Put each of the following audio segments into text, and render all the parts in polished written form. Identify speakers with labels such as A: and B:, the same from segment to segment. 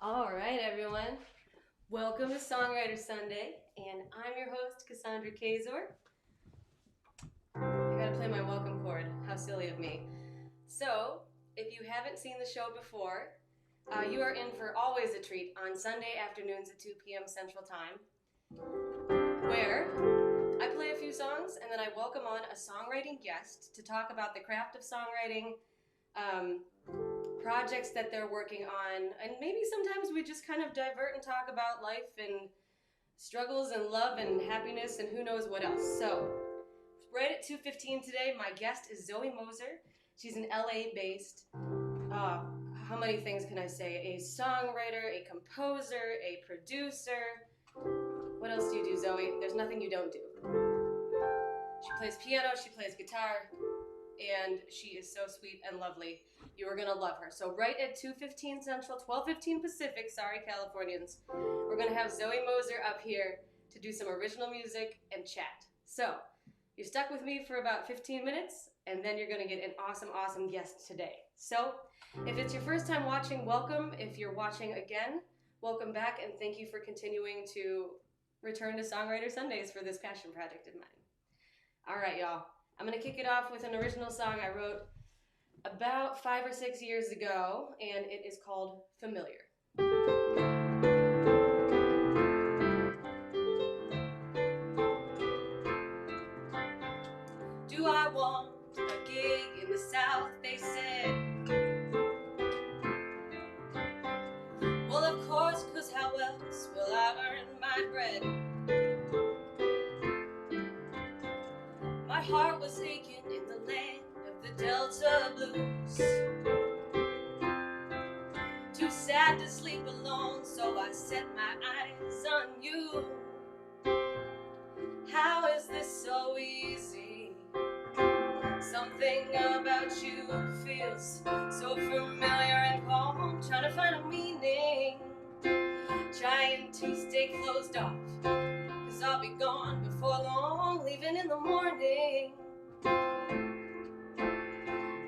A: All right, everyone. Welcome to Songwriter Sunday, and I'm your host, Cassandra Kaczor. I gotta play my welcome chord. How silly of me. So, if you haven't seen the show before, you are in for always a treat on Sunday afternoons at 2 p.m. Central Time, where I play a few songs and then I welcome on a songwriting guest to talk about the craft of songwriting, projects that they're working on, and maybe sometimes we just kind of divert and talk about life and struggles and love and happiness and who knows what else. So, right at 2:15 today, my guest is Zoe Moser. She's an LA-based, how many things can I say? A songwriter, a composer, a producer. What else do you do, Zoe? There's nothing you don't do. She plays piano, she plays guitar, and she is so sweet and lovely. You are gonna love her. So right at 2:15 Central, 12:15 Pacific, sorry Californians, we're gonna have Zoe Moser up here to do some original music and chat. So you're stuck with me for about 15 minutes, and then you're gonna get an awesome, awesome guest today. So if it's your first time watching, welcome. If you're watching again, welcome back, and thank you for continuing to return to Songwriter Sundays for this passion project of mine. All right, y'all. I'm gonna kick it off with an original song I wrote about 5 or 6 years ago, and it is called Familiar. Do I want a gig in the South, they said. Well, of course, 'cause how else will I earn my bread? My heart was aching in the land of the Delta Blues. Too sad to sleep alone, so I set my eyes on you. How is this so easy? Something about you feels so familiar and calm. Trying to find a meaning, trying to stay closed off, 'cause I'll be gone before long, leaving in the morning.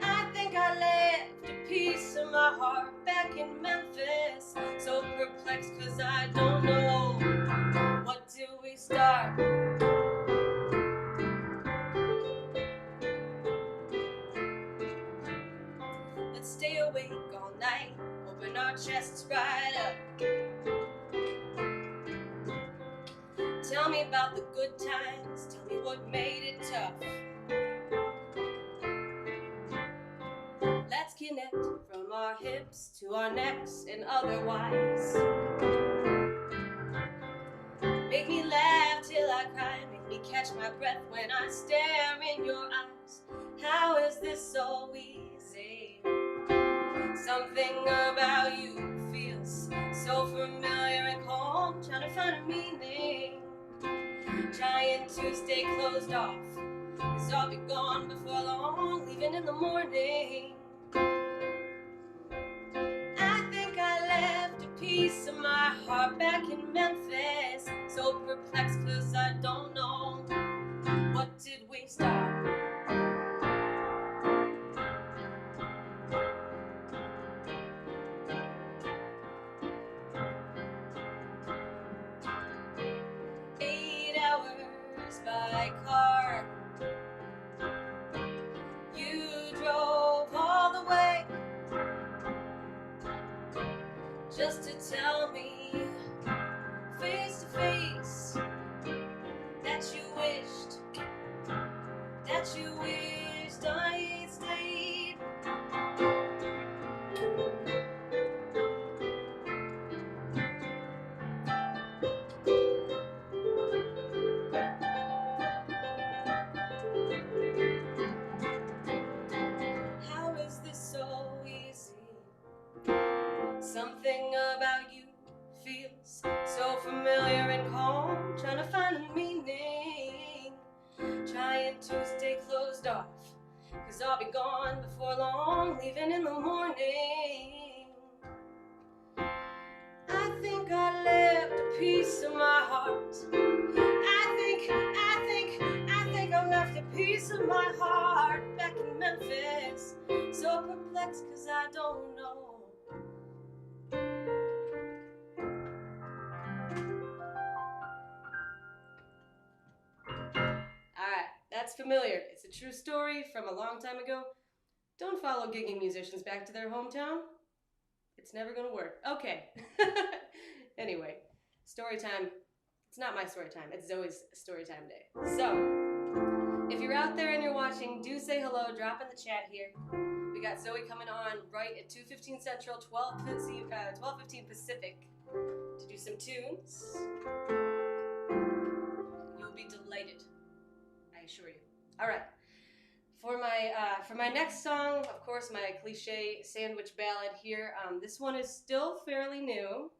A: I think I left a piece of my heart back in Memphis, so perplexed 'cause I don't know, what do we start? Let's stay awake all night, open our chests right up. Tell me about the good times, tell me what made it tough. Let's connect from our hips to our necks and otherwise. Make me laugh till I cry, make me catch my breath when I stare in your eyes. How is this so easy? Something about you feels so familiar and calm. Trying to find a meaning, trying to stay closed off, 'cause I'll be gone before long, leaving in the morning. I think I left a piece of my heart back in Memphis, so perplexed 'cause I don't know, what did we start? By car, you drove all the way just to tell me face to face that you wished I stayed. Something about you feels so familiar and calm. Trying to find a meaning, trying to stay closed off, 'cause I'll be gone before long, leaving in the morning. I think I left a piece of my heart. I think I left a piece of my heart back in Memphis, so perplexed 'cause I don't know, that's familiar. It's a true story from a long time ago. Don't follow gigging musicians back to their hometown. It's never gonna work. Okay. Anyway, story time. It's not my story time. It's Zoe's story time day. So, if you're out there and you're watching, do say hello. Drop in the chat here. We got Zoe coming on right at 2:15 Central, 12:15 Pacific to do some tunes. You'll be delighted, I assure you. All right. For my next song, of course, my cliche sandwich ballad here. This one is still fairly new,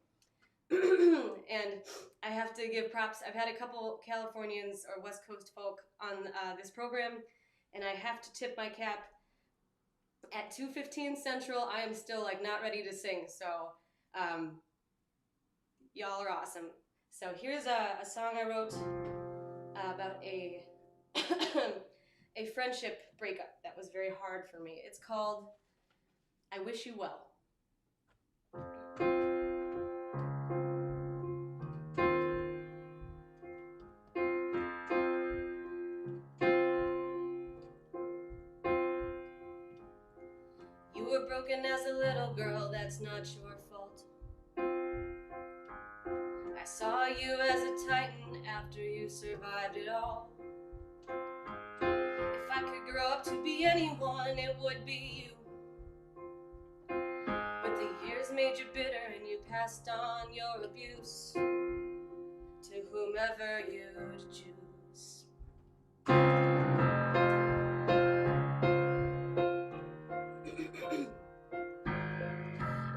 A: and I have to give props. I've had a couple Californians or West Coast folk on this program, and I have to tip my cap. At 2:15 Central, I am still like not ready to sing. So, y'all are awesome. So here's a song I wrote about a a friendship breakup that was very hard for me. It's called I Wish You Well. You were broken as a little girl, that's not your fault. I saw you as a titan after you survived it all. If I could grow up to be anyone, it would be you. But the years made you bitter and you passed on your abuse to whomever you'd choose.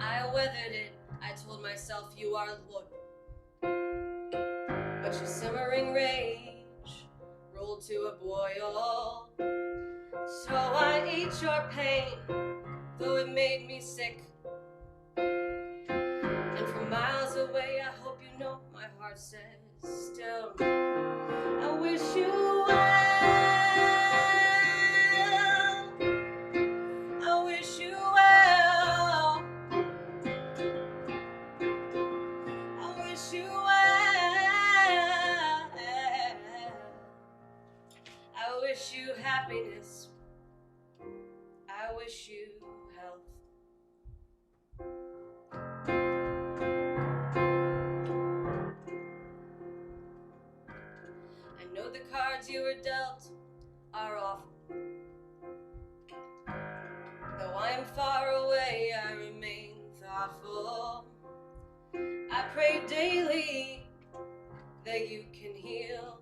A: I weathered it, I told myself you are loyal. But your simmering rage rolled to a boil. So I ate your pain, though it made me sick. And from miles away, I hope you know my heart says still, I wish you well. I wish you well. I wish you well. I wish you happiness. I wish you health. I know the cards you were dealt are awful. Though I am far away, I remain thoughtful. I pray daily that you can heal.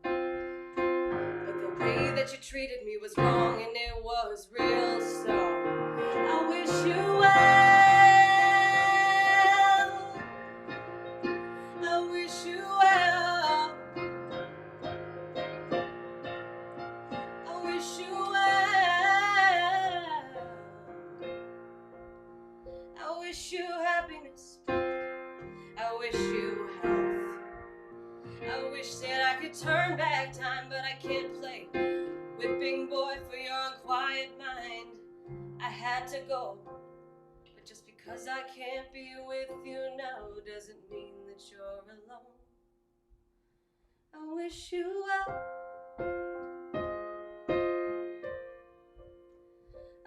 A: But the way that you treated me was wrong and it was real. So I wish you well. I wish you well. I wish you well. I wish you happiness. I wish you health. I wish that I could turn back time, but I can't play whipping boy for your unquiet mind. I had to go, but just because I can't be with you now doesn't mean that you're alone. I wish you well.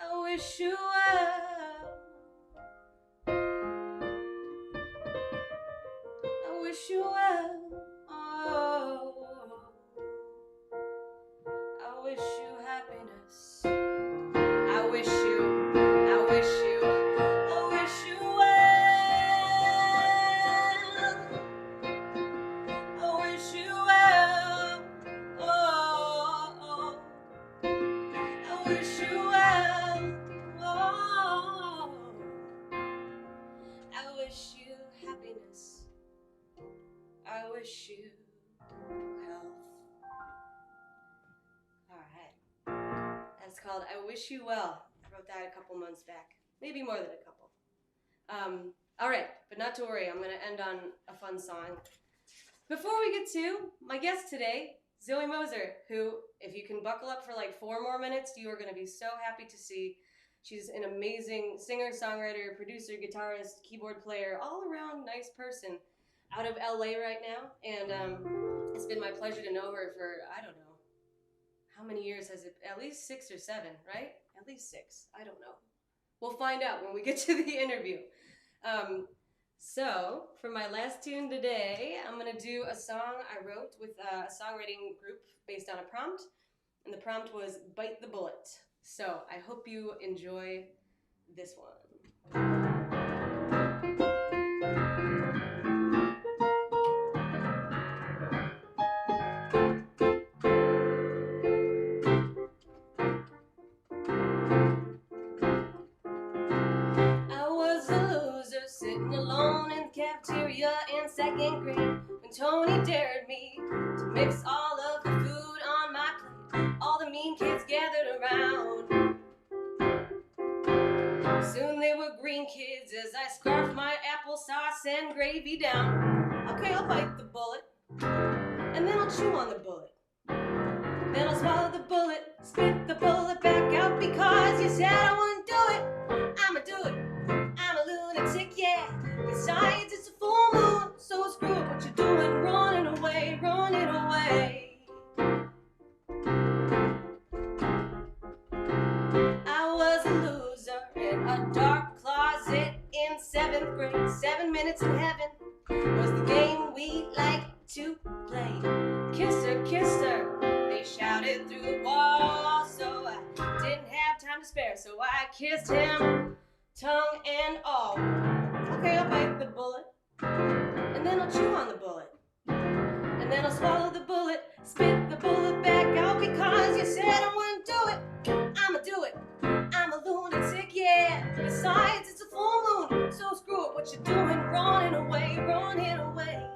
A: I wish you well. I wish you well. Oh, I wish you happiness. I wish you, I wish you, I wish you well. I wish you well. Oh, I wish you well. Oh, I wish you happiness. I wish you health. All right. That's called I Wish You Well. I wrote that a couple months back. Maybe more than a couple. All right, but not to worry. I'm going to end on a fun song. Before we get to my guest today, Zoe Moser, who, if you can buckle up for like 4 more minutes, you are going to be so happy to see. She's an amazing singer, songwriter, producer, guitarist, keyboard player, all around nice person. Out of LA right now, and it's been my pleasure to know her for, I don't know, how many years has it? At least 6 or 7, right? At least 6. I don't know. We'll find out when we get to the interview. So for my last tune today, I'm going to do a song I wrote with a songwriting group based on a prompt. And the prompt was Bite the Bullet. So I hope you enjoy this one. Sitting alone in the cafeteria in 2nd grade when Tony dared me to mix all of the food on my plate. All the mean kids gathered around. Soon they were green kids as I scarfed my applesauce and gravy down. Okay, I'll bite the bullet, and then I'll chew on the bullet. Then I'll swallow the bullet, spit the bullet back out because you said I wouldn't do it. I'ma do it. I'm a lunatic, yeah. Besides, it's a full moon, so screw it, what you doing? Running away, running away. I was a loser in a dark closet in 7th grade. 7 minutes in heaven was the game we liked to play. Kiss her, they shouted through the wall, so I didn't have time to spare, so I kissed him, tongue and all. Okay, I'll bite the bullet, and then I'll chew on the bullet, and then I'll swallow the bullet, spit the bullet back out because you said I wouldn't do it. I'ma do it. I'm a lunatic, yeah. Besides, it's a full moon, so screw it, what you doing? Running away, running away.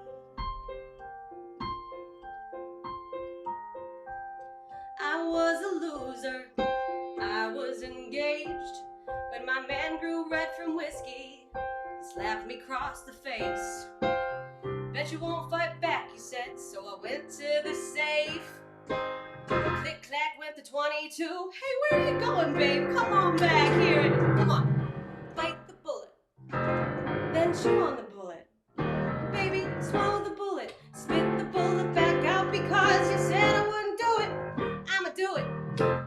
A: I was a loser, I was engaged when my man grew red from whiskey. He slapped me across the face. Bet you won't fight back, he said, so I went to the safe. Click clack went the 22. Hey, where are you going, babe? Come on back here. Come on. Bite the bullet, then chew on the bullet. Baby, swallow the bullet, spit the bullet back out because you said I wouldn't do it. I'ma do it.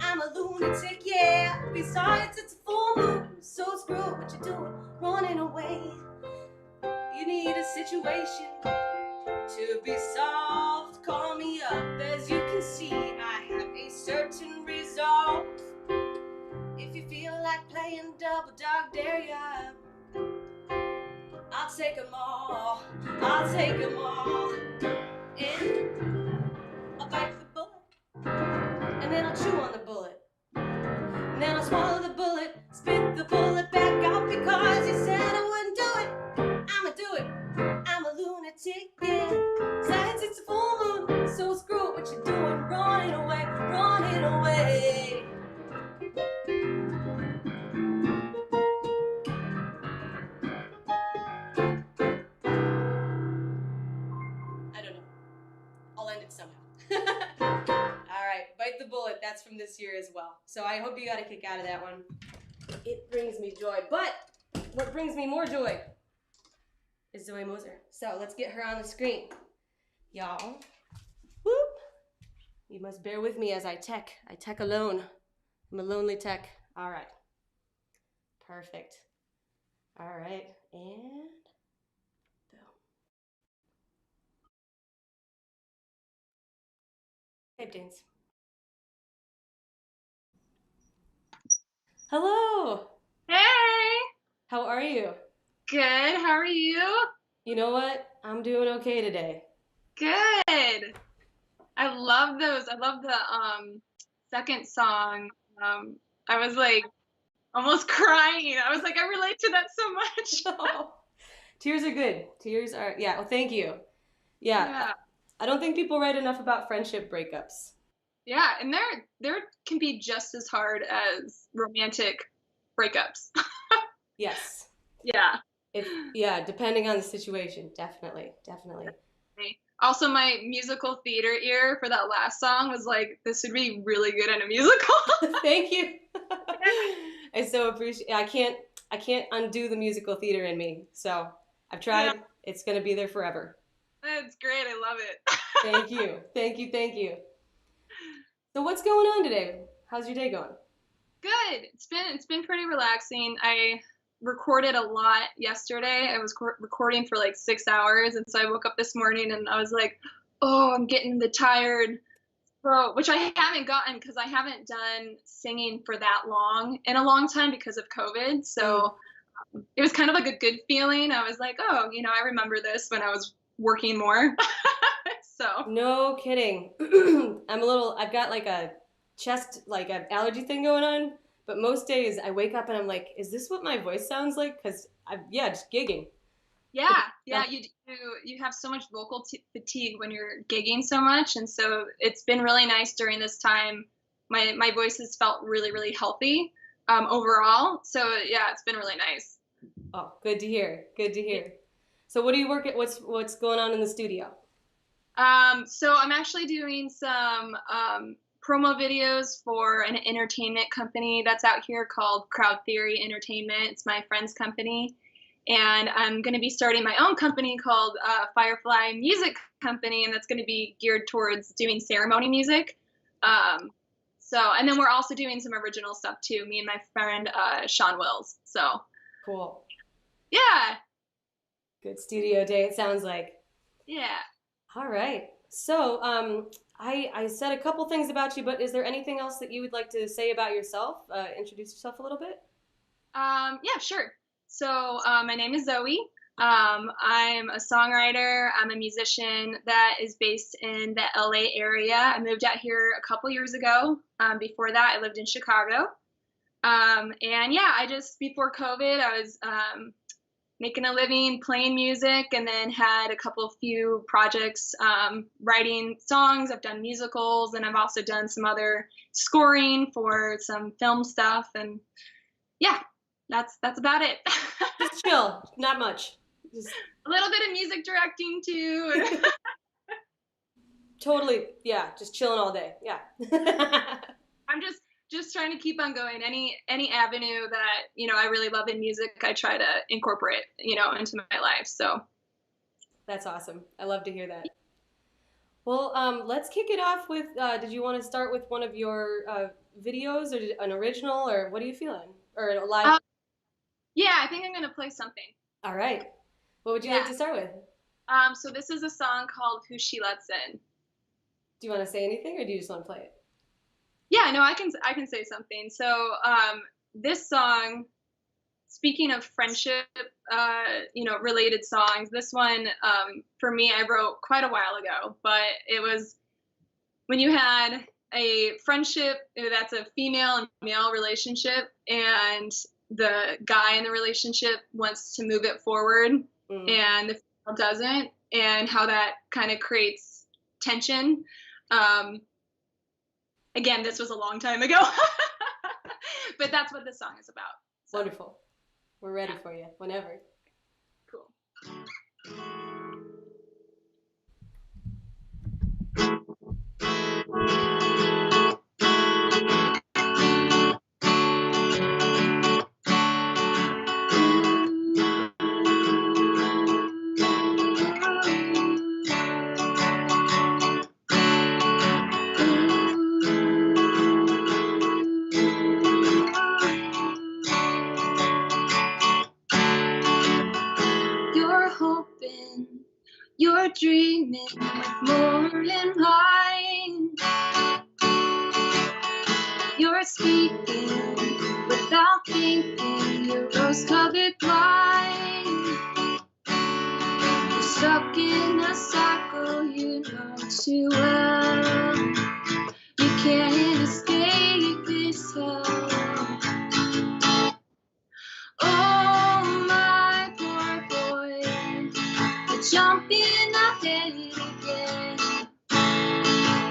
A: I'm a lunatic, yeah. Besides, it's a full moon, so screw it, what you doing? Running away. You need a situation to be solved. Call me up. As you can see, I have a certain resolve. If you feel like playing double dog dare ya, I'll take 'em all. I'll take 'em all. And I'll bite the bullet, and then I'll chew on the bullet, and then I'll swallow the bullet, spit the bullet back out because you said I wouldn't do it. I'ma do it. I'm a lunatic, yeah. Besides, it's a full moon, so screw it, what you doing? Running away, running away. I don't know. I'll end it somehow. Alright, Bite the Bullet, that's from this year as well. So I hope you got a kick out of that one. It brings me joy. But what brings me more joy is Zoie Moser. So let's get her on the screen. Y'all. Whoop. You must bear with me as I tech. I tech alone. I'm a lonely tech. Alright. Perfect. Alright. And boom. Hey, dance. Hello.
B: Hey.
A: How are you?
B: Good. How are you?
A: You know what? I'm doing okay today.
B: Good. I love those. I love the second song. I was like almost crying. I was like, I relate to that so much.
A: Oh, tears are good. Tears are, yeah. Well, thank you. Yeah. I don't think people write enough about friendship breakups.
B: Yeah, and there can be just as hard as romantic breakups.
A: Yes.
B: Yeah.
A: Depending on the situation, definitely.
B: Also, my musical theater ear for that last song was like, this would be really good in a musical.
A: Thank you. I so appreciate. I can't undo the musical theater in me. So I've tried. Yeah. It's gonna be there forever.
B: That's great. I love it.
A: Thank you. So what's going on today? How's your day going?
B: Good. It's been pretty relaxing. I recorded a lot yesterday. I was recording for like 6 hours, and so I woke up this morning and I was like, "Oh, I'm getting the tired throat," which I haven't gotten because I haven't done singing for that long in a long time because of COVID.
A: Mm.
B: So it was kind of like a good feeling. I was like, "Oh, I remember this when I was working more." So
A: No kidding. I've got like a chest, like an allergy thing going on. But most days I wake up and I'm like, is this what my voice sounds like? Because yeah, just gigging.
B: yeah, yeah, you have so much vocal fatigue when you're gigging so much, and so it's been really nice during this time. My voice has felt really really healthy overall. So yeah, it's been really nice.
A: Oh, good to hear. Good to hear. So what do you work at? What's going on in the studio?
B: So I'm actually doing some promo videos for an entertainment company that's out here called Crowd Theory Entertainment. It's my friend's company. And I'm going to be starting my own company called Firefly Music Company, and that's going to be geared towards doing ceremony music. And then we're also doing some original stuff too, me and my friend Sean Wills. So,
A: Cool.
B: yeah.
A: Good studio day, it sounds like.
B: Yeah.
A: All right. So, I said a couple things about you, but is there anything else that you would like to say about yourself? Introduce yourself a little bit.
B: Yeah, sure. So my name is Zoe. I'm a songwriter. I'm a musician that is based in the LA area. I moved out here a couple years ago. Before that, I lived in Chicago. And yeah, before COVID, I was making a living playing music, and then had a few projects writing songs. I've done musicals, and I've also done some other scoring for some film stuff. And yeah, that's about it.
A: Just chill, not much. Just
B: A little bit of music directing too.
A: totally, yeah, just chilling all day. Yeah.
B: I'm just trying to keep on going. Any avenue that I really love in music, I try to incorporate into my life. So
A: That's awesome. I love to hear that. Well, let's kick it off with. Did you want to start with one of your videos, or an original, or what are you feeling, or a live?
B: yeah, I think I'm gonna play something.
A: All right. What would you
B: Yeah.
A: like to start with?
B: So this is a song called "Who She Lets In."
A: Do you want to say anything, or do you just want to play it?
B: Yeah, no, I can say something. So this song, speaking of friendship, related songs, this one for me I wrote quite a while ago, but it was when you had a friendship that's a female and male relationship, and the guy in the relationship wants to move it forward, and the female doesn't, and how that kind of creates tension. Again, this was a long time ago, but that's what this song is about. So.
A: Wonderful. We're ready for you whenever.
B: Cool. You're dreaming with more in mind. You're speaking without thinking. Your rose-colored blind. You're stuck in a cycle you know too well. You can't escape this hell. Oh, my poor boy, you're jumping ahead again.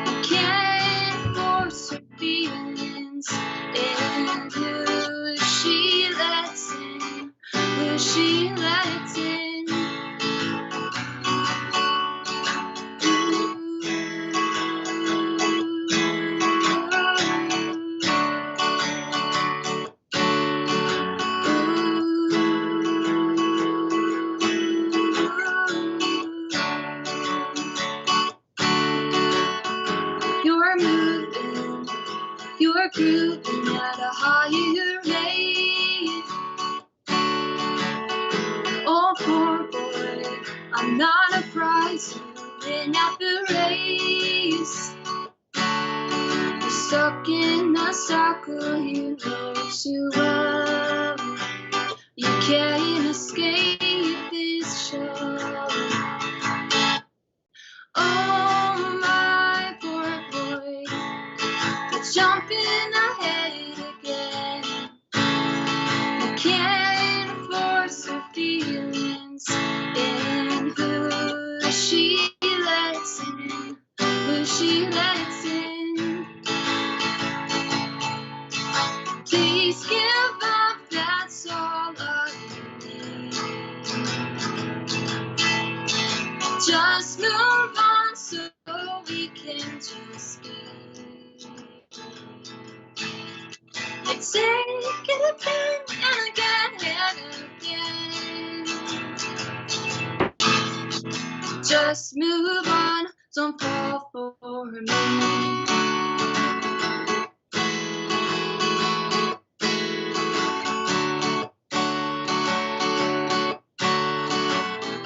B: You can't force her feelings, and who she lets in, who she lets in. again and again and again. Just move on, don't fall for me.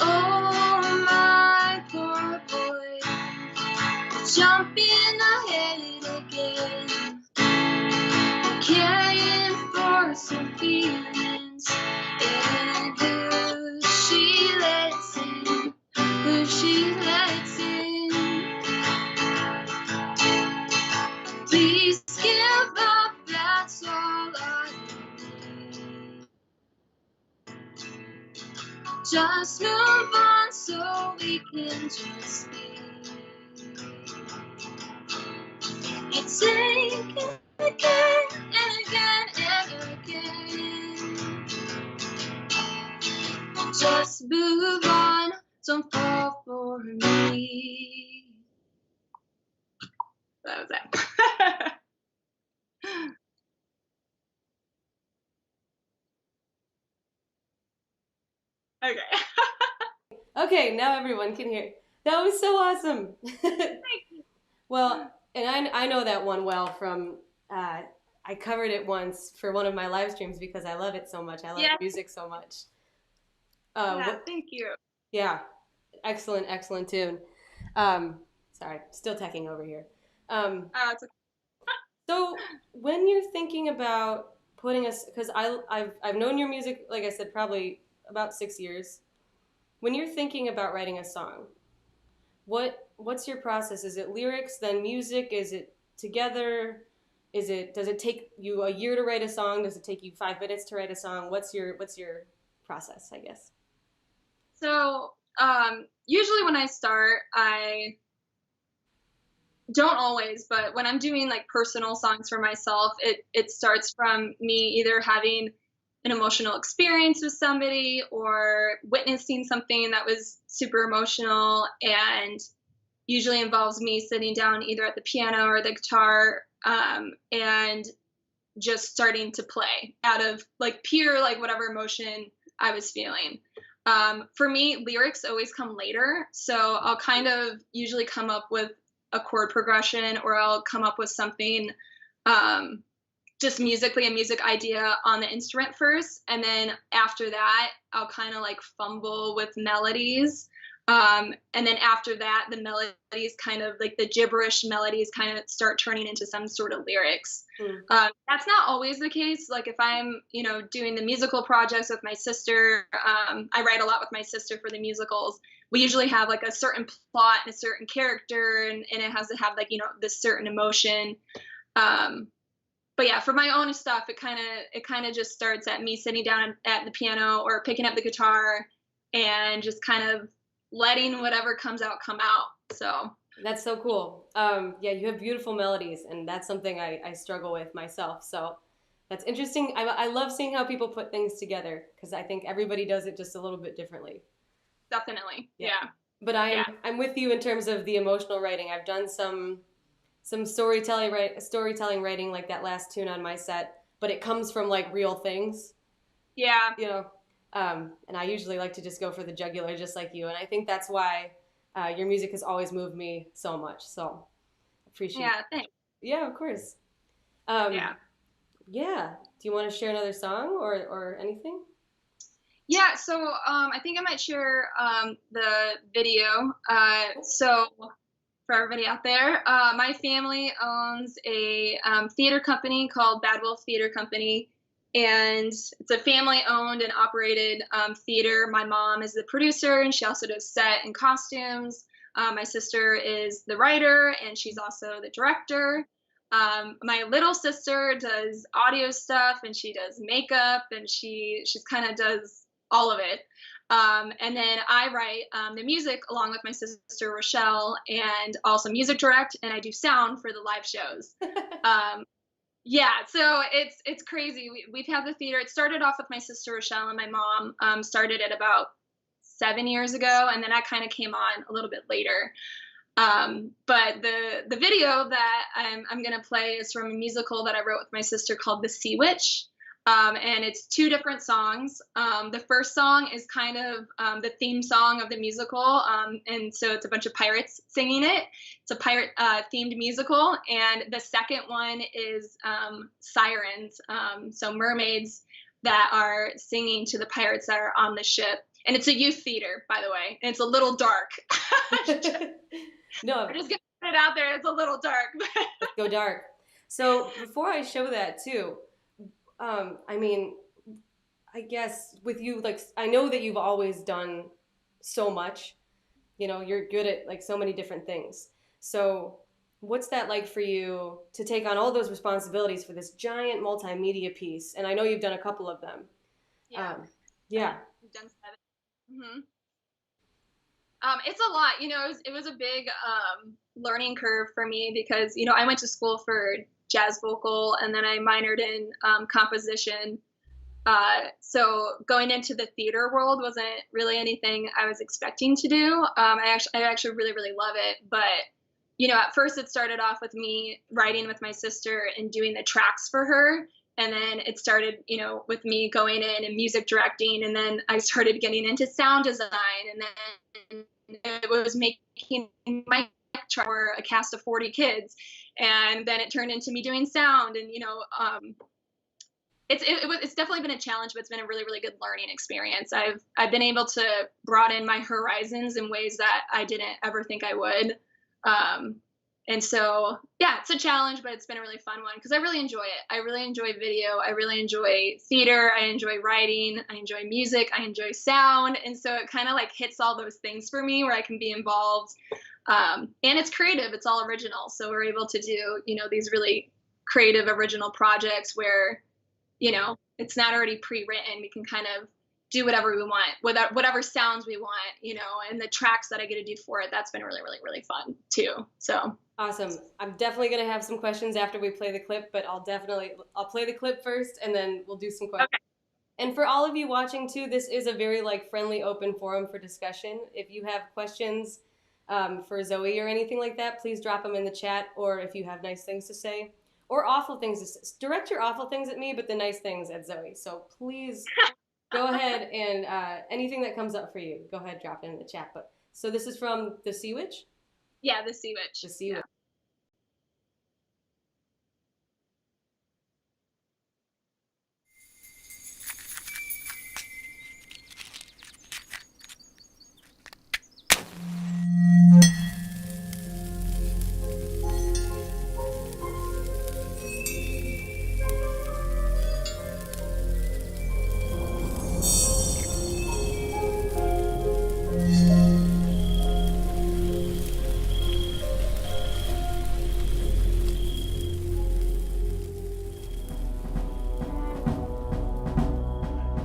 B: Oh, my poor boy, jumping ahead again, carrying for some feelings, and who she lets in, who she lets in. Please give up, that's all I need. Just move on so we can just be. It's taken again and again and again. Just move on, don't fall for me. That was it. Okay.
A: Okay, now everyone can hear. That was so awesome. Well, and I know that one well from, I covered it once for one of my live streams because I love it so much. I love the music so much.
B: Thank you.
A: Yeah, excellent, excellent tune. Sorry, still teching over here.
B: It's okay.
A: So when you're thinking about putting us, because I've known your music, like I said, probably about 6 years. When you're thinking about writing a song, what's your process? Is it lyrics, then music? Is it together? Does it take you a year to write a song? Does it take you 5 minutes to write a song? What's your process, I guess?
B: So usually when I start, I don't always, but when I'm doing like personal songs for myself, it starts from me either having an emotional experience with somebody or witnessing something that was super emotional, and usually involves me sitting down either at the piano or the guitar and just starting to play out of like pure like whatever emotion I was feeling. For me, lyrics always come later, so I'll kind of usually come up with a chord progression, or I'll come up with something just musically, a music idea on the instrument first, and then after that I'll kind of like fumble with melodies, and then after that the melodies kind of like the gibberish melodies kind of start turning into some sort of lyrics. That's not always the case. Like if I'm doing the musical projects with my sister, I write a lot with my sister for the musicals. We usually have like a certain plot and a certain character, and it has to have like this certain emotion. But yeah, for my own stuff, it kind of just starts at me sitting down at the piano or picking up the guitar and just kind of letting whatever comes out come out. So
A: that's so cool. Yeah, you have beautiful melodies, and that's something I struggle with myself. So that's interesting. I love seeing how people put things together because I think everybody does it just a little bit differently.
B: Definitely, yeah.
A: But I'm with you in terms of the emotional writing. I've done some storytelling writing, like that last tune on my set, but it comes from like real things.
B: Yeah.
A: And I usually like to just go for the jugular, just like you. And I think that's why your music has always moved me so much. So appreciate it.
B: Yeah, thanks.
A: Yeah, of course.
B: Yeah.
A: Do you want to share another song or anything?
B: Yeah, so I think I might share the video. So for everybody out there, my family owns a theater company called Bad Wolf Theater Company, and it's a family-owned and operated theater. My mom is the producer, and she also does set and costumes. My sister is the writer, and she's also the director. My little sister does audio stuff, and she does makeup, and she's kind of does all of it. And then I write the music along with my sister Rochelle, and also music direct, and I do sound for the live shows. Yeah, so it's crazy. We've had the theater. It started off with my sister Rochelle, and my mom started it about 7 years ago, and then I kind of came on a little bit later. But the video that I'm gonna play is from a musical that I wrote with my sister called The Sea Witch. And it's 2 different songs. The first song is kind of the theme song of the musical, and so it's a bunch of pirates singing it. It's a pirate themed musical, and the second one is sirens, so mermaids that are singing to the pirates that are on the ship. And it's a youth theater, by the way, and it's a little dark.
A: No,
B: I'm just gonna put it out there. It's a little dark.
A: let's go dark. So before I show that too, I mean, I guess with you, like, I know that you've always done so much. You know, you're good at like so many different things. So what's that like for you to take on all those responsibilities for this giant multimedia piece? And I know you've done a couple of them.
B: Yeah.
A: Yeah.
B: I've done 7. It's a lot. It was a big learning curve for me because, I went to school for jazz vocal and then I minored in composition. So going into the theater world wasn't really anything I was expecting to do. I actually really, really love it. But, at first it started off with me writing with my sister and doing the tracks for her. And then it started, with me going in and music directing. And then I started getting into sound design. And then it was making my track for a cast of 40 kids. And then it turned into me doing sound. And, it's definitely been a challenge, but it's been a really, really good learning experience. I've been able to broaden my horizons in ways that I didn't ever think I would. And so, yeah, it's a challenge, but it's been a really fun one because I really enjoy it. I really enjoy video. I really enjoy theater. I enjoy writing. I enjoy music. I enjoy sound. And so it kind of like hits all those things for me where I can be involved. And it's creative. It's all original. So we're able to do, these really creative, original projects where, it's not already pre-written. We can kind of do whatever we want, whatever sounds we want, and the tracks that I get to do for it, that's been really, really, really fun too. So
A: awesome. I'm definitely going to have some questions after we play the clip, but I'll play the clip first and then we'll do some questions. Okay. And for all of you watching too, this is a very like friendly, open forum for discussion. If you have questions for Zoe or anything like that, please drop them in the chat, or if you have nice things to say. Or awful things to say. Direct your awful things at me, but the nice things at Zoe. So please go ahead and anything that comes up for you, go ahead, drop it in the chat. But so this is from The Sea Witch?
B: Yeah, The Sea Witch.
A: The Sea Witch.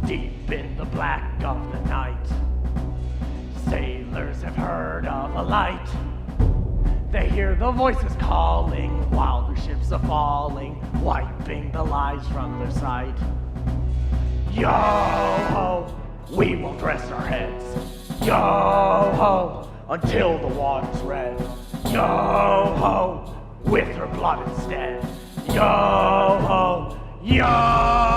C: Deep in the black of the night, sailors have heard of a light. They hear the voices calling while their ships are falling, wiping the lies from their sight. Yo-ho, we won't rest our heads. Yo-ho, until the water's red. Yo-ho, with her blood instead. Yo-ho, yo-ho.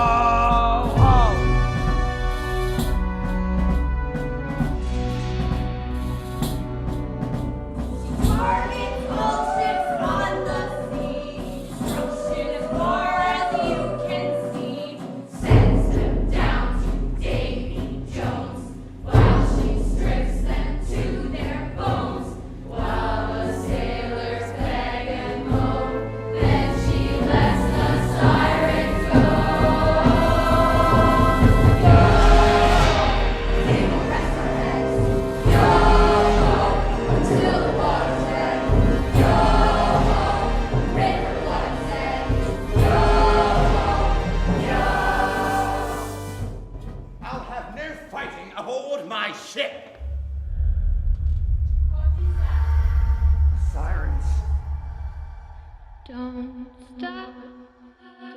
D: Don't stop,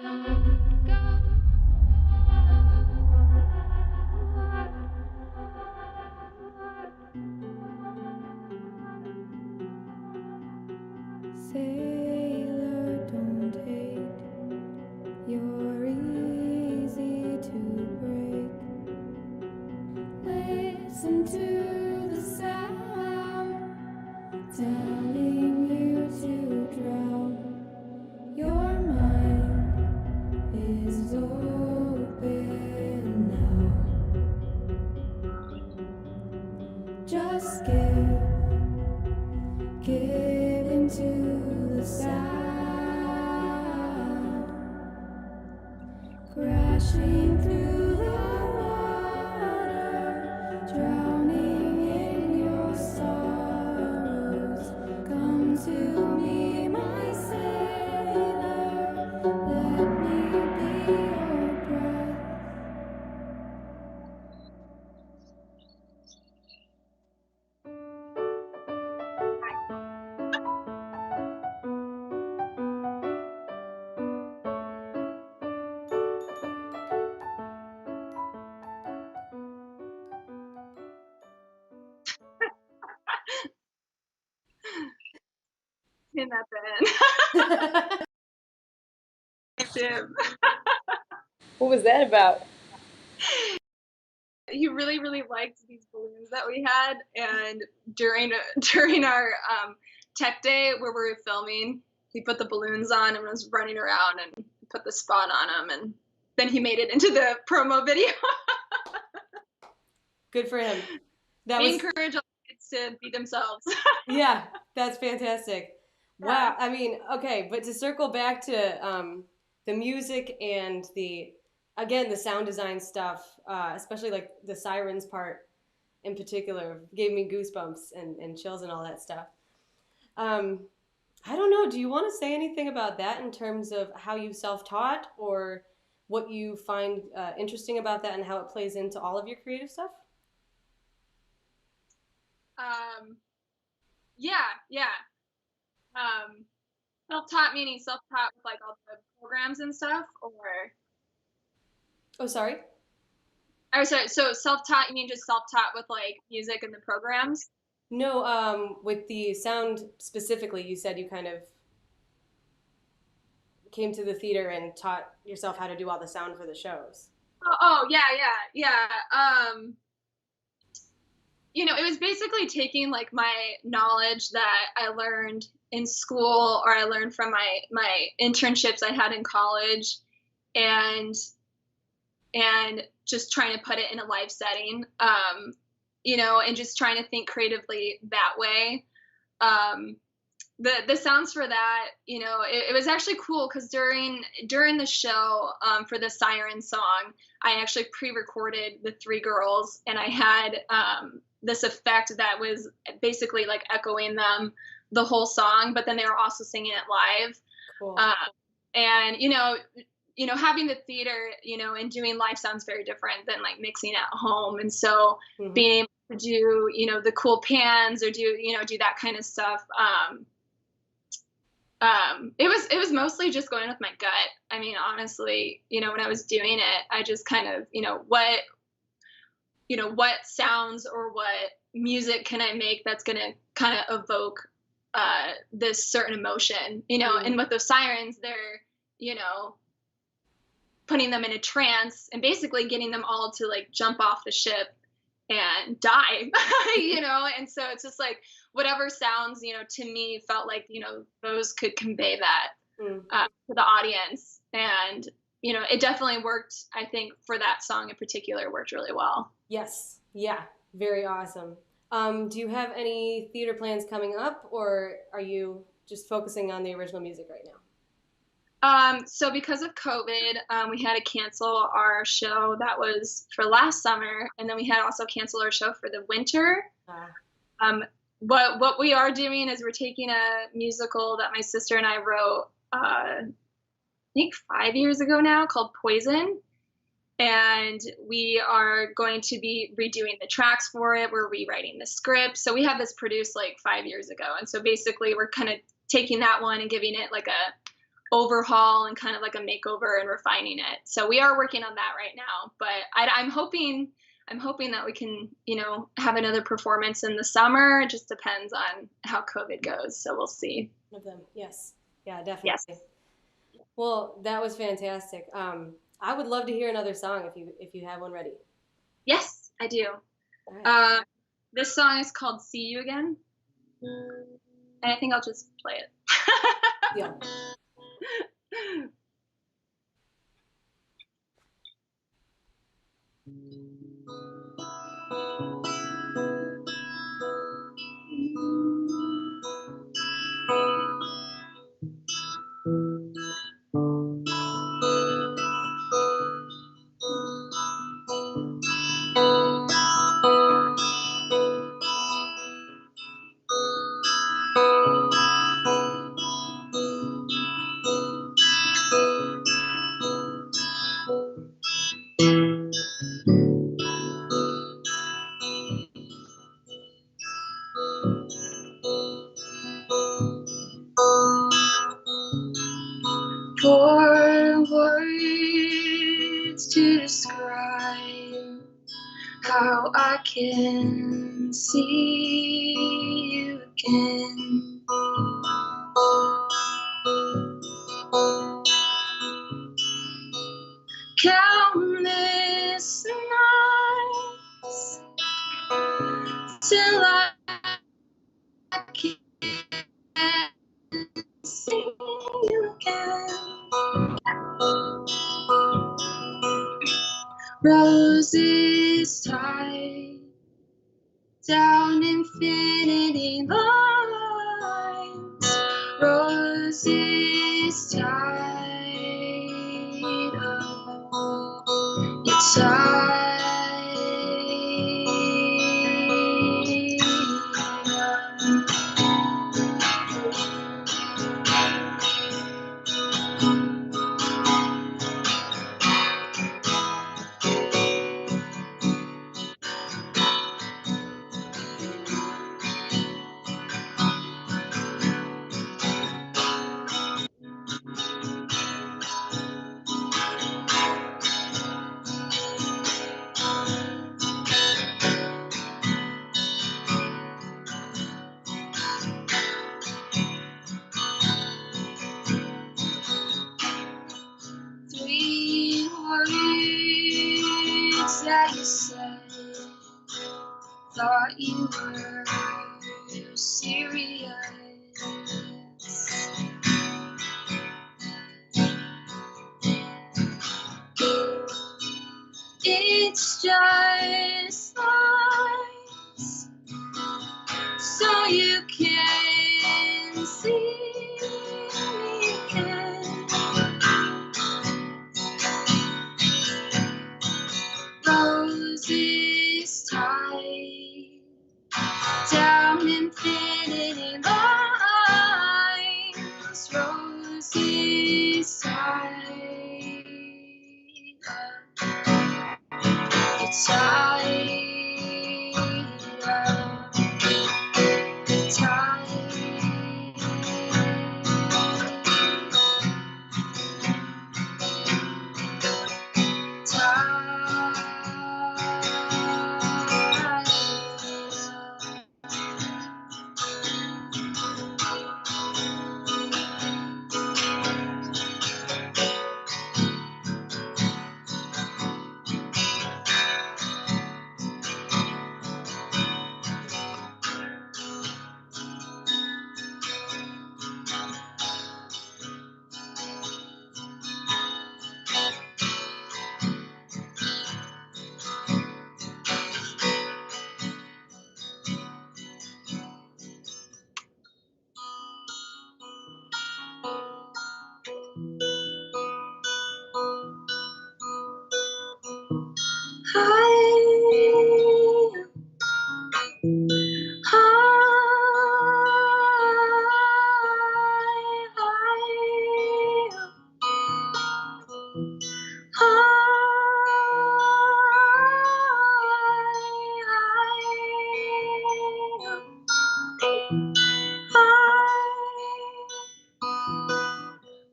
D: don't go. Sailor, don't hate, you're easy Listen to the sound telling you to drown. Your mind is open now. Just give into the sound, crashing through the water, drowning in your sorrows. Come to me, my sailor, let me be your breath.
B: In that band. Him.
A: What was that about?
B: He really, really liked these balloons that we had, and during our tech day where we were filming, he put the balloons on and was running around and put the spot on them, and then he made it into the promo video.
A: Good for him. That
B: We
A: was
B: encourage all kids to be themselves.
A: yeah, that's fantastic. Wow. I mean, okay, but to circle back to the music and the sound design stuff, especially like the sirens part in particular, gave me goosebumps and chills and all that stuff. I don't know. Do you want to say anything about that in terms of how you self-taught or what you find interesting about that and how it plays into all of your creative stuff?
B: Yeah. Self-taught meaning self-taught with like all the programs and stuff, or?
A: Oh, sorry.
B: Oh, sorry. So self-taught, you mean just self-taught with like music and the programs?
A: No, with the sound specifically, you said you kind of came to the theater and taught yourself how to do all the sound for the shows.
B: Oh yeah. It was basically taking like my knowledge that I learned in school or I learned from my internships I had in college, and just trying to put it in a live setting, and just trying to think creatively that way. The sounds for that, it was actually cool because during the show, for the siren song, I actually pre-recorded the three girls, and I had this effect that was basically like echoing them the whole song, but then they were also singing it live.
A: Cool.
B: And having the theater, and doing live sounds very different than like mixing at home. And so being able to do, the cool pans or do that kind of stuff. It was mostly just going with my gut. I mean, honestly, when I was doing it, I just kind of, what sounds or what music can I make that's going to kind of evoke this certain emotion, and with those sirens, they're, putting them in a trance and basically getting them all to like jump off the ship and die, and so it's just like whatever sounds, to me felt like, those could convey that to the audience. And, it definitely worked. I think for that song in particular worked really well.
A: Yes. Yeah. Very awesome. Do you have any theater plans coming up, or are you just focusing on the original music right now?
B: So because of COVID, we had to cancel our show that was for last summer, and then we had to also cancel our show for the winter. What we are doing is we're taking a musical that my sister and I wrote, I think 5 years ago now, called Poison. And we are going to be redoing the tracks for it. We're rewriting the script. So we had this produced like 5 years ago. And so basically we're kind of taking that one and giving it like a overhaul and kind of like a makeover and refining it. So we are working on that right now. But I'm hoping that we can, have another performance in the summer. It just depends on how COVID goes. So we'll see.
A: One of them. Yes. Yeah, definitely.
B: Yes.
A: Well, that was fantastic. I would love to hear another song if you have one ready.
B: Yes, I do. This song is called See You Again. And I think I'll just play it.
A: Yeah.
B: For words to describe how I can see you again. Countless nights till I can see you again. Roses tied down infinity lines, roses tied up your Three words that you said, thought you were serious. It's just lies, so you can see me again. Roses tied down infinity lines, roses tied up, it's tied up, tied.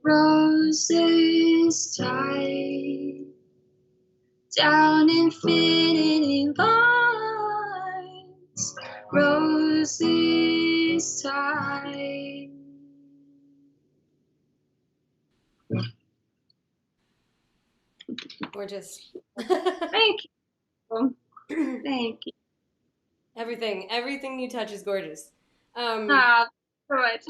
B: Roses tied down infinity lines, roses tied.
A: Gorgeous.
B: Thank you. Thank you.
A: Everything you touch is gorgeous.
B: So much.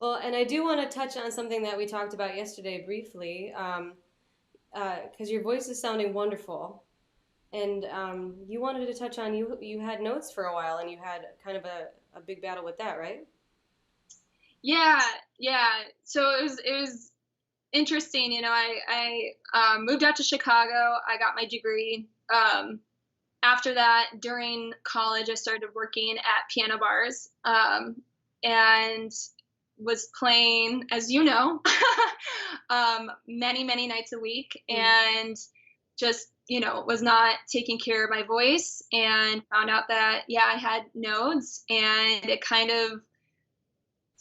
A: Well, and I do want to touch on something that we talked about yesterday briefly, because your voice is sounding wonderful, and you wanted to touch on you had notes for a while, and you had kind of a big battle with that, right?
B: Yeah, yeah. So it was interesting. You know, I moved out to Chicago. I got my degree. After that, during college, I started working at piano bars, and was playing, as you know, many nights a week, and just, you know, was not taking care of my voice, and found out that, yeah, I had nodes, and it kind of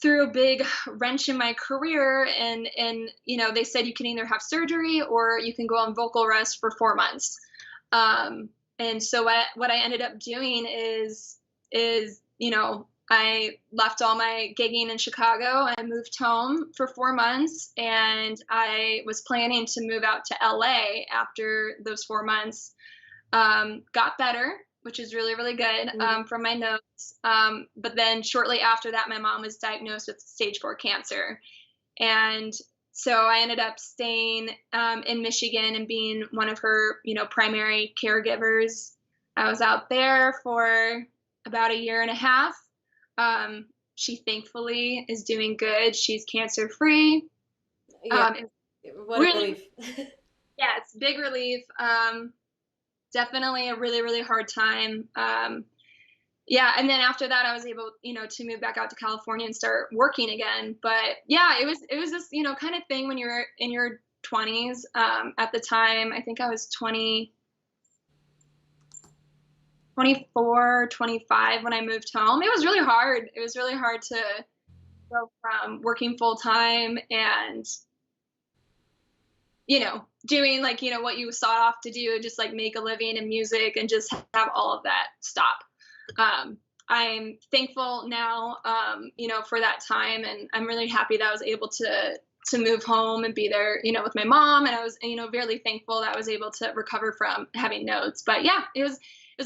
B: threw a big wrench in my career. And you know, they said you can either have surgery or you can go on vocal rest for 4 months. And so what I ended up doing is, you know, I left all my gigging in Chicago. I moved home for 4 months, and I was planning to move out to LA after those 4 months. Got better, which is really good, from my notes. But then shortly after that, my mom was diagnosed with stage 4 cancer. And so I ended up staying in Michigan and being one of her, you know, primary caregivers. I was out there for about 1.5 years. She thankfully is doing good. She's cancer free.
A: Yeah. What a relief.
B: Yeah, it's big relief. Definitely a really hard time. Yeah, and then after that, I was able, you know, to move back out to California and start working again. But yeah, it was this, you know, kind of thing when you're in your 20s. At the time, I think I was 24, 25 when I moved home. It was really hard. It was really hard to go from working full time and, you know, doing like, you know, what you sought off to do, just like make a living in music, and just have all of that stop. I'm thankful now, you know, for that time, and I'm really happy that I was able to move home and be there, you know, with my mom. And I was, you know, really thankful that I was able to recover from having nodes. But yeah, it was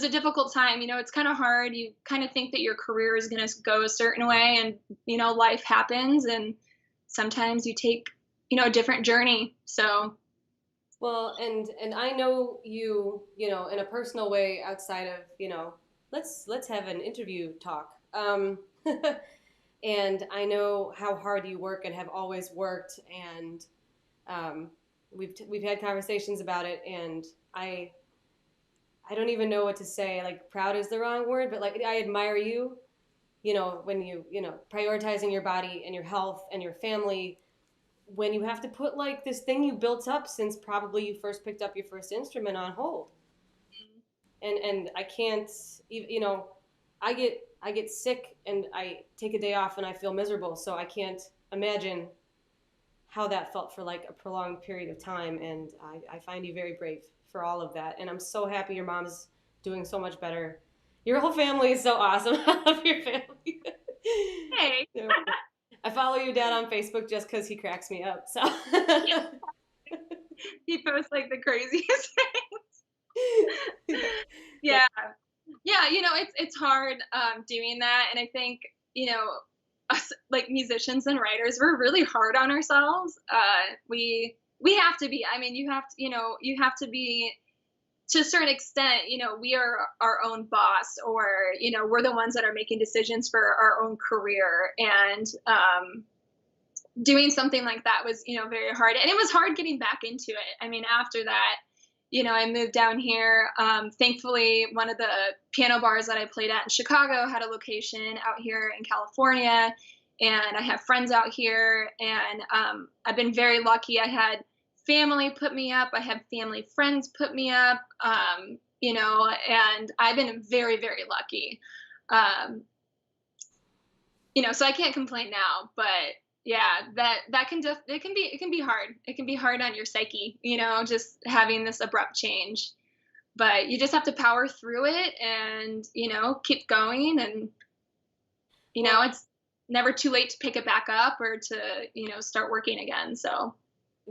B: a difficult time. You know, it's kind of hard. You kind of think that your career is going to go a certain way, and, you know, life happens, and sometimes you take, you know, a different journey. So.
A: Well, and I know you know, in a personal way outside of, you know, let's have an interview talk. And I know how hard you work and have always worked, and we've had conversations about it, and I don't even know what to say. Like, proud is the wrong word, but like, I admire you, you know, when you know, prioritizing your body and your health and your family, when you have to put like this thing you built up since probably you first picked up your first instrument on hold. And I can't, you know, I get sick and I take a day off and I feel miserable. So I can't imagine how that felt for like a prolonged period of time. And I find you very brave for all of that. And I'm so happy your mom's doing so much better. Your whole family is so awesome. I love your family.
B: Hey.
A: I follow your dad on Facebook just because he cracks me up. So
B: He posts like the craziest things. Yeah. Yeah, you know, it's hard doing that. And I think, you know, us like musicians and writers, we're really hard on ourselves. We have to be. I mean, you have to, you know, you have to be to a certain extent. You know, we are our own boss, or, you know, we're the ones that are making decisions for our own career. And doing something like that was, you know, very hard. And it was hard getting back into it. I mean, after that, you know, I moved down here. Thankfully, one of the piano bars that I played at in Chicago had a location out here in California, and I have friends out here, and I've been very lucky. I had family put me up. I had family friends put me up, you know, and I've been very lucky. You know, so I can't complain now, but yeah, that can it can be hard. It can be hard on your psyche, you know, just having this abrupt change. But you just have to power through it and, you know, keep going. And, you know, it's never too late to pick it back up or to, you know, start working again. So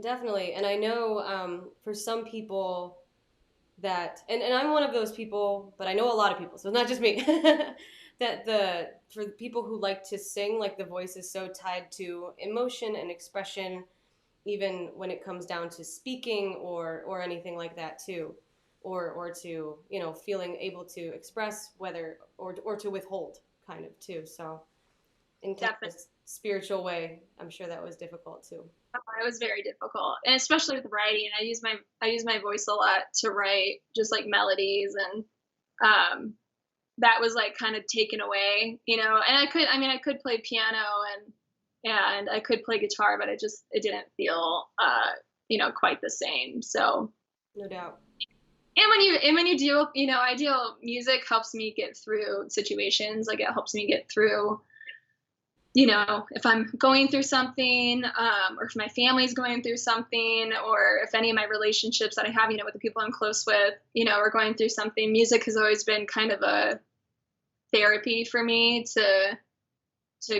A: definitely. And I know for some people, that, and I'm one of those people, but I know a lot of people, so it's not just me, that for the people who like to sing, like the voice is so tied to emotion and expression, even when it comes down to speaking or anything like that too, or to, you know, feeling able to express whether or to withhold kind of too. So in kind of a spiritual way, I'm sure that was difficult too.
B: It was very difficult, and especially with writing. I use my voice a lot to write just like melodies, and that was like kind of taken away, you know. And I could play piano and I could play guitar, but it didn't feel you know, quite the same. So
A: no doubt.
B: And when you deal, you know, music helps me get through situations. Like, it helps me get through, you know, if I'm going through something, or if my family's going through something, or if any of my relationships that I have, you know, with the people I'm close with, you know, are going through something. Music has always been kind of a therapy for me to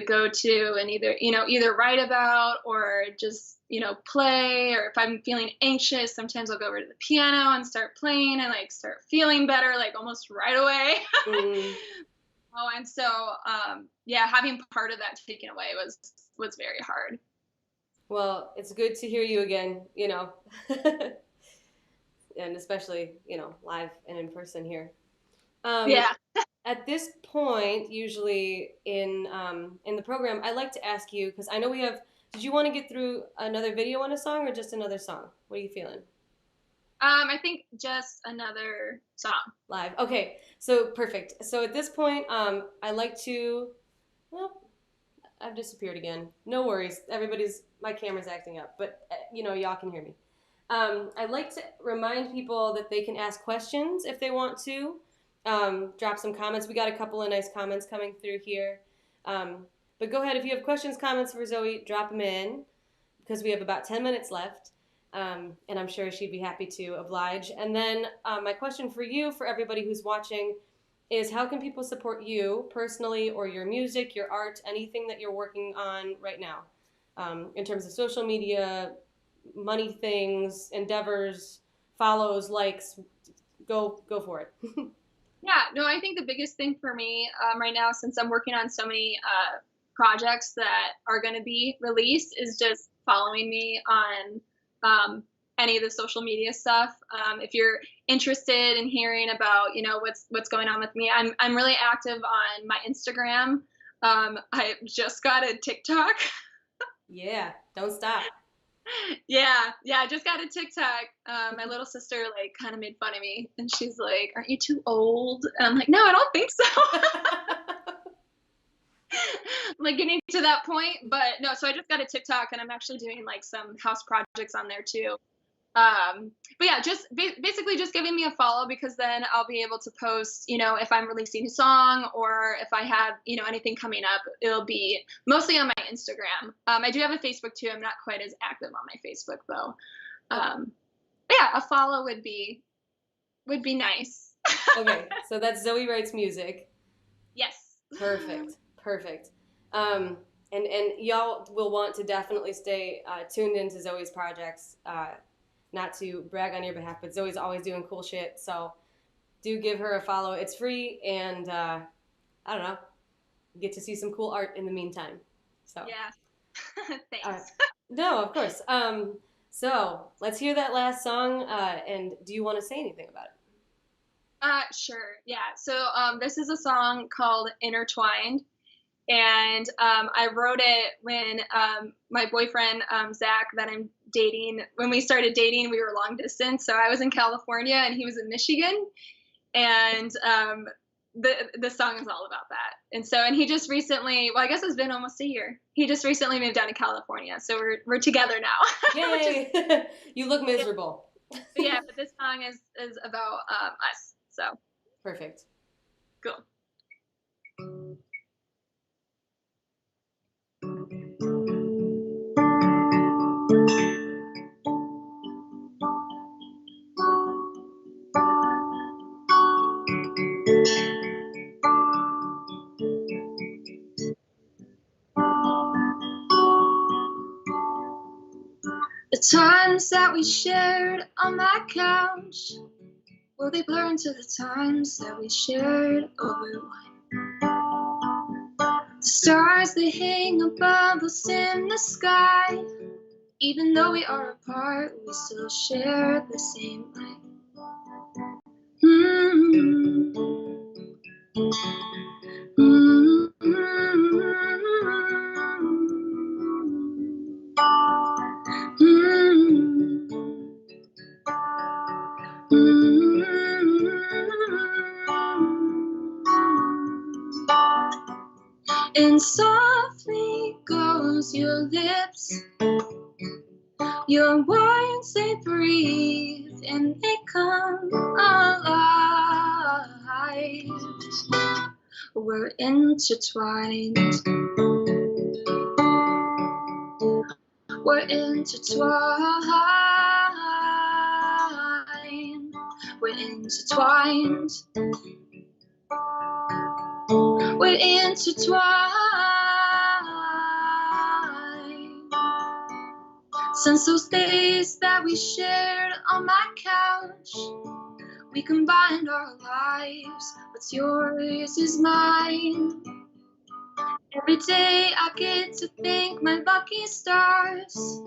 B: go to and either write about or just, you know, play. Or if I'm feeling anxious, sometimes I'll go over to the piano and start playing and like start feeling better, like almost right away. Oh, and so, yeah, having part of that taken away was very hard.
A: Well, it's good to hear you again, you know, and especially, you know, live and in person here.
B: Yeah.
A: At this point, usually in the program, I like to ask you, because I know we have. Did you want to get through another video on a song or just another song? What are you feeling?
B: I think just another song.
A: Live. Okay, so perfect. So at this point, I like to. Well, I've disappeared again. No worries. My camera's acting up, but you know, y'all can hear me. I'd like to remind people that they can ask questions if they want to. Drop some comments. We got a couple of nice comments coming through here. But go ahead, if you have questions, comments for Zoe, drop them in, because we have about 10 minutes left. And I'm sure she'd be happy to oblige. And then my question for you, for everybody who's watching, is how can people support you personally, or your music, your art, anything that you're working on right now, in terms of social media, money things, endeavors, follows, likes, go for it.
B: Yeah, no, I think the biggest thing for me right now, since I'm working on so many projects that are going to be released, is just following me on any of the social media stuff. If you're interested in hearing about, you know, what's going on with me, I'm really active on my Instagram. I just got a TikTok.
A: Yeah, don't stop.
B: Yeah, I just got a TikTok. My little sister like kind of made fun of me, and she's like, "Aren't you too old?" And I'm like, "No, I don't think so." I'm like getting to that point, but no. So I just got a TikTok, and I'm actually doing like some house projects on there too. But yeah, just basically just giving me a follow, because then I'll be able to post, you know, if I'm releasing a song or if I have, you know, anything coming up. It'll be mostly on my Instagram. I do have a Facebook too. I'm not quite as active on my Facebook though. But yeah, a follow would be nice.
A: Okay, so that's Zoe Writes Music.
B: Yes.
A: Perfect. And y'all will want to definitely stay tuned into Zoe's projects. Not to brag on your behalf, but Zoe's always doing cool shit. So do give her a follow. It's free, and I don't know, get to see some cool art in the meantime. So
B: yeah. Thanks.
A: No, of course. So let's hear that last song. And do you want to say anything about it?
B: Sure. Yeah. So this is a song called Intertwined. And I wrote it when my boyfriend, Zach, that I'm dating, when we started dating, we were long distance. So I was in California and he was in Michigan. And the song is all about that. And he just recently, well, I guess it's been almost a year. He just recently moved down to California. So we're together now.
A: Yay! You look miserable.
B: Yeah, but this song is about us. So.
A: Perfect.
B: Cool. The times that we shared on that couch Will they blur into the times that we shared over wine? The stars, they hang above us in the sky. Even though we are apart, we still share the same light. Mm-hmm. And softly goes your lips, your words they breathe and they come alive. We're intertwined. We're intertwined. We're intertwined. We're intertwined. Since those days that we shared on my couch, we combined our lives. What's yours is mine. Every day I get to thank my lucky stars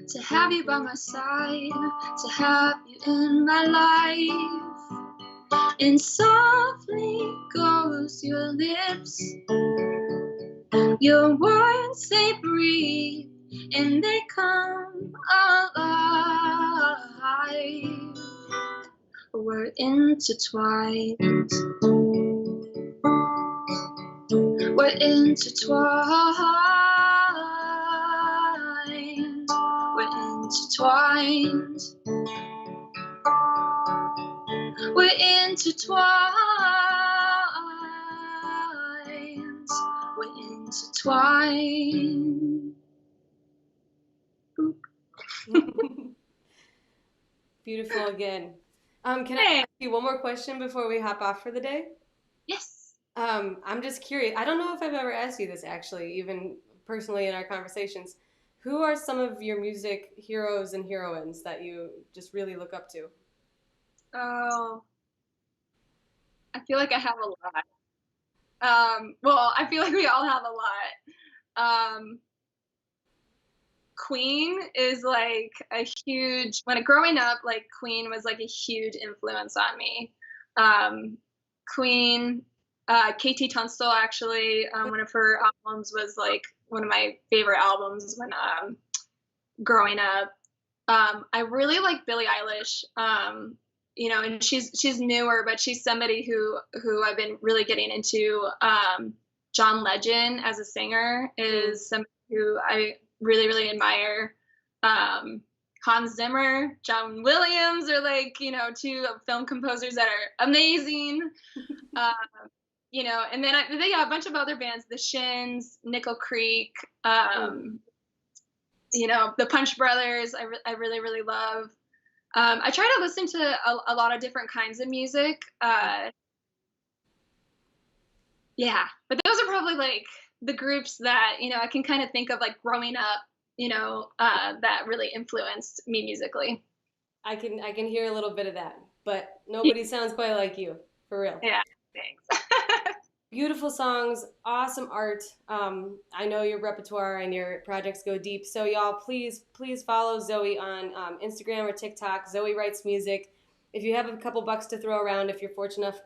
B: to have you by my side, to have you in my life. And softly goes your lips, your words they breathe and they come alive. We're intertwined. We're intertwined. We're intertwined. We're intertwined. We're intertwined.
A: Beautiful again. Can I ask you one more question before we hop off for the day?
B: Yes.
A: I'm just curious. I don't know if I've ever asked you this actually, even personally in our conversations. Who are some of your music heroes and heroines that you just really look up to?
B: Oh, I feel like I have a lot. Well, I feel like we all have a lot. Queen is like a huge, when growing up, like Queen was like a huge influence on me. Queen, KT Tunstall actually, one of her albums was like one of my favorite albums when growing up. I really like Billie Eilish. You know, and she's newer, but she's somebody who I've been really getting into. John Legend as a singer is somebody who I really, really admire. Hans Zimmer, John Williams are like, you know, two film composers that are amazing. You know, and then they got a bunch of other bands, The Shins, Nickel Creek, you know, the Punch Brothers, I really, really love. I try to listen to a lot of different kinds of music. Yeah, but those are probably like the groups that, you know, I can kind of think of like growing up, you know, that really influenced me musically.
A: I can hear a little bit of that, but nobody sounds quite like you, for real.
B: Yeah, thanks.
A: Beautiful songs, awesome art. I know your repertoire and your projects go deep. So y'all, please follow Zoe on Instagram or TikTok. Zoe Writes Music. If you have a couple bucks to throw around, if you're fortunate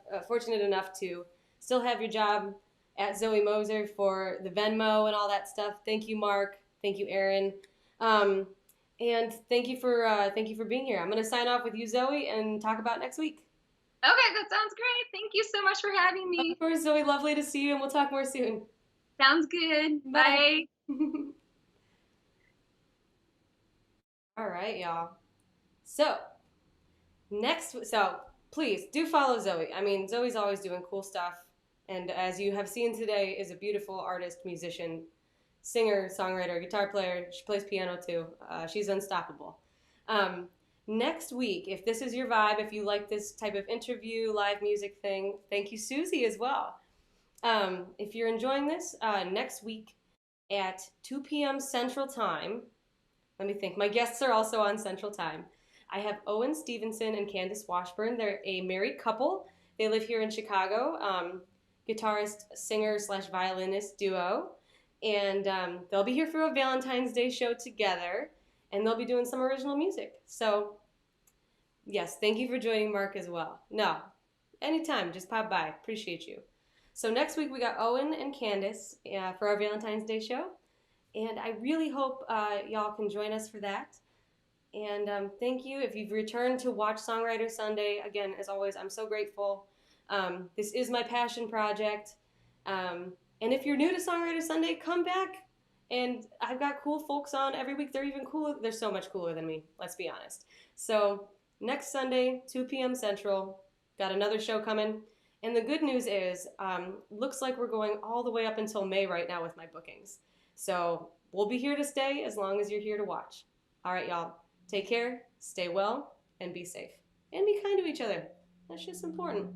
A: enough to still have your job at Zoe Moser for the Venmo and all that stuff. Thank you, Mark. Thank you, Aaron. And thank you for being here. I'm gonna sign off with you, Zoe, and talk about next week.
B: Okay, that sounds great. Thank you so much for having me.
A: Of course, Zoe, lovely to see you, and we'll talk more soon.
B: Sounds good. Bye.
A: All right, y'all. So please do follow Zoe. I mean, Zoe's always doing cool stuff, and as you have seen today, is a beautiful artist, musician, singer, songwriter, guitar player. She plays piano too. She's unstoppable. Next week, if this is your vibe, if you like this type of interview, live music thing, thank you, Susie, as well. If you're enjoying this, next week at 2 p.m. Central Time, let me think, my guests are also on Central Time. I have Owen Stevenson and Candace Washburn. They're a married couple. They live here in Chicago, guitarist, singer / violinist duo. And they'll be here for a Valentine's Day show together, and they'll be doing some original music. So, yes, thank you for joining Mark as well. No, anytime, just pop by. Appreciate you. So next week we got Owen and Candace for our Valentine's Day show. And I really hope y'all can join us for that. And thank you. If you've returned to watch Songwriter Sunday, again, as always, I'm so grateful. This is my passion project. And if you're new to Songwriter Sunday, come back. And I've got cool folks on every week. They're even cooler. They're so much cooler than me, let's be honest. So next Sunday, 2 p.m. Central, got another show coming. And the good news is, looks like we're going all the way up until May right now with my bookings. So we'll be here to stay as long as you're here to watch. All right, y'all. Take care, stay well, and be safe. And be kind to each other. That's just important.